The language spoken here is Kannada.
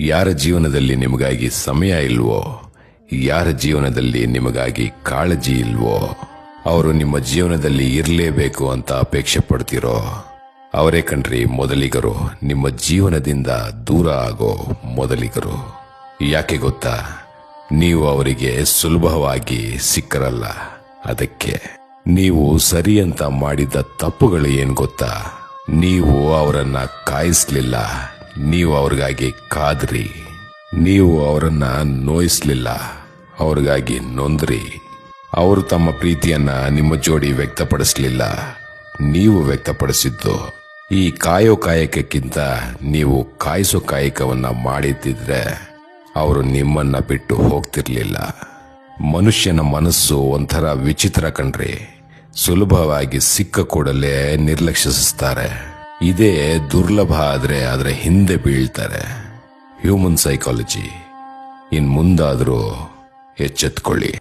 ಯಾರ ಜೀವನದಲ್ಲಿ ನಿಮಗಾಗಿ ಸಮಯ ಇಲ್ವೋ, ಯಾರ ಜೀವನದಲ್ಲಿ ನಿಮಗಾಗಿ ಕಾಳಜಿ ಇಲ್ವೋ, ಅವರು ನಿಮ್ಮ ಜೀವನದಲ್ಲಿ ಇರಲೇಬೇಕು ಅಂತ ಅಪೇಕ್ಷೆ ಪಡ್ತಿರೋ ಅವರೇ ಕಣ್ರಿ ಮೊದಲಿಗರು. ನಿಮ್ಮ ಜೀವನದಿಂದ ದೂರ ಆಗೋ ಮೊದಲಿಗರು. ಯಾಕೆ ಗೊತ್ತಾ? ನೀವು ಅವರಿಗೆ ಸುಲಭವಾಗಿ ಸಿಕ್ಕರಲ್ಲ. ಅದಕ್ಕೆ ನೀವು ಸರಿ ಅಂತ ಮಾಡಿದ ತಪ್ಪುಗಳು ಏನ್ ಗೊತ್ತಾ? ನೀವು ಅವರನ್ನ ಕಾಯಿಸ್ಲಿಲ್ಲ, ನೀವು ಅವ್ರಿಗಾಗಿ ಕಾದ್ರಿ. ನೀವು ಅವರನ್ನ ನೋಯಿಸ್ಲಿಲ್ಲ, ಅವ್ರಿಗಾಗಿ ನೊಂದ್ರಿ. ಅವರು ತಮ್ಮ ಪ್ರೀತಿಯನ್ನ ನಿಮ್ಮ ಜೋಡಿ ವ್ಯಕ್ತಪಡಿಸ್ಲಿಲ್ಲ, ನೀವು ವ್ಯಕ್ತಪಡಿಸಿದ್ದು. ಈ ಕಾಯೋ ಕಾಯಕಕ್ಕಿಂತ ನೀವು ಕಾಯಿಸೋ ಕಾಯಕವನ್ನ ಮಾಡಿದ್ದಿದ್ರೆ ಅವರು ನಿಮ್ಮನ್ನ ಬಿಟ್ಟು ಹೋಗ್ತಿರ್ಲಿಲ್ಲ. ಮನುಷ್ಯನ ಮನಸ್ಸು ಒಂಥರ ವಿಚಿತ್ರ ಕಣ್ರಿ. ಸುಲಭವಾಗಿ ಸಿಕ್ಕ ಕೂಡಲೇ ನಿರ್ಲಕ್ಷಿಸ್ತಾರೆ. ಇದೇ ದುರ್ಲಭ ಆದ್ರೆ ಅದರ ಹಿಂದೆ ಬೀಳ್ತಾರೆ. Human psychology. ಇನ್ ಮುಂದಾದ್ರೂ ಎಚ್ಚೆತ್ಕೊಳ್ಳಿ.